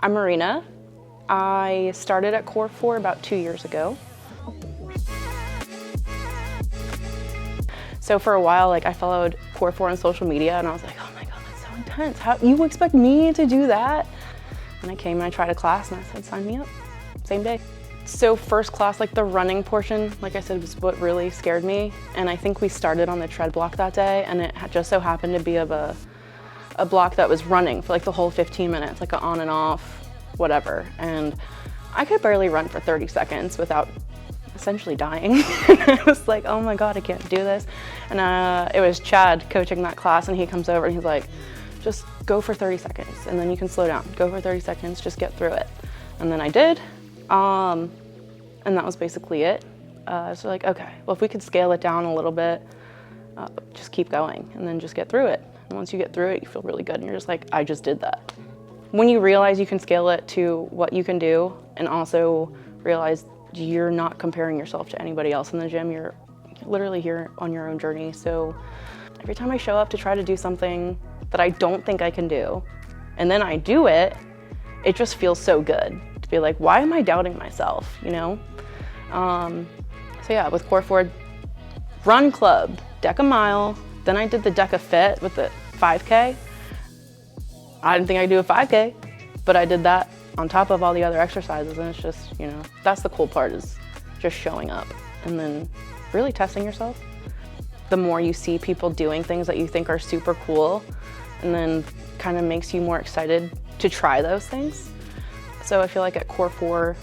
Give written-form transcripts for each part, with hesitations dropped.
I'm Marina. I started at KOR4 about 2 years ago. So for a while, I followed KOR4 on social media and I was like, oh my God, that's so intense. How you expect me to do that? And I came and I tried a class and I said, sign me up, same day. So first class, the running portion, like I said, was what really scared me. And I think we started on the tread block that day, and it just so happened to be of a block that was running for the whole 15 minutes, an on and off, whatever. And I could barely run for 30 seconds without essentially dying. I was like, oh my God, I can't do this. And it was Chad coaching that class, and he comes over and he's like, just go for 30 seconds and then you can slow down. Go for 30 seconds, just get through it. And then I did. And that was basically it. So okay, well, if we could scale it down a little bit, just keep going and then just get through it. And once you get through it, you feel really good and you're just like, I just did that. When you realize you can scale it to what you can do, and also realize you're not comparing yourself to anybody else in the gym, you're literally here on your own journey. So every time I show up to try to do something that I don't think I can do, and then I do it, it just feels so good to be like, why am I doubting myself, you know? So yeah, with KOR4, run club, Deca mile, then I did the Deca fit with the 5K. I didn't think I'd do a 5K, but I did that on top of all the other exercises, and it's just, that's the cool part, is just showing up and then really testing yourself. The more you see people doing things that you think are super cool, and then kind of makes you more excited to try those things. So I feel like at KOR4,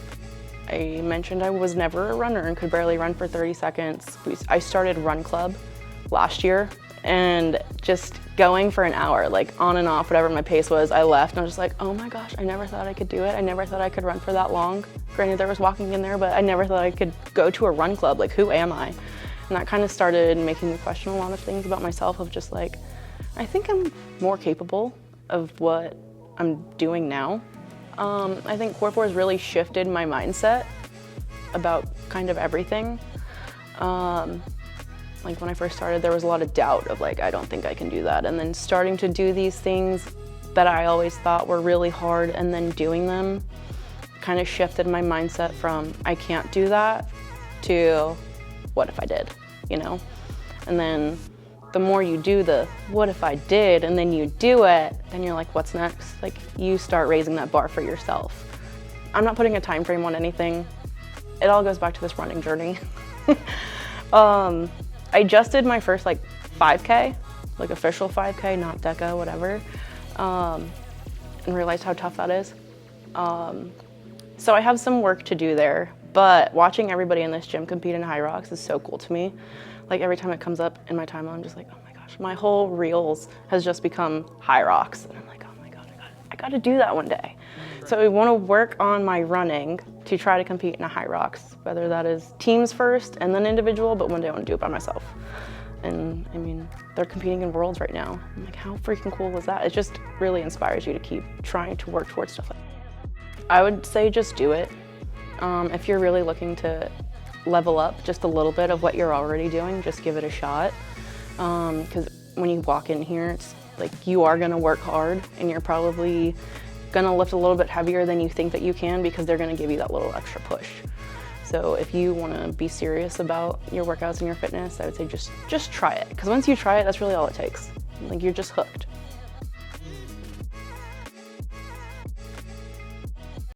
I mentioned I was never a runner and could barely run for 30 seconds. I started Run Club last year, and just going for an hour, on and off, whatever my pace was, I left and I was just like, oh my gosh, I never thought I could do it. I never thought I could run for that long. Granted, there was walking in there, but I never thought I could go to a run club. Who am I? And that kind of started making me question a lot of things about myself, of just I think I'm more capable of what I'm doing now. I think KOR4 has really shifted my mindset about kind of everything. When I first started, there was a lot of doubt of I don't think I can do that. And then starting to do these things that I always thought were really hard, and then doing them kind of shifted my mindset from I can't do that to what if I did, And then the more you do the what if I did, and then you do it, then you're like, what's next? You start raising that bar for yourself. I'm not putting a time frame on anything. It all goes back to this running journey. I just did my first 5K, official 5K, not Deca, whatever, and realized how tough that is. So I have some work to do there, but watching everybody in this gym compete in HYROX is so cool to me. Every time it comes up in my timeline, I'm just like, oh my gosh, my whole reels has just become HYROX. And I'm like, oh my God, I gotta do that one day. So I wanna work on my running to try to compete in a HYROX, whether that is teams first and then individual, but one day I wanna do it by myself. And I mean, they're competing in worlds right now. I'm like, how freaking cool is that? It just really inspires you to keep trying to work towards stuff like that. I would say just do it. If you're really looking to level up just a little bit of what you're already doing, just give it a shot. Because when you walk in here, it's you are gonna work hard, and you're probably gonna lift a little bit heavier than you think that you can, because they're gonna give you that little extra push. So if you wanna be serious about your workouts and your fitness, I would say just try it. Because once you try it, that's really all it takes. You're just hooked.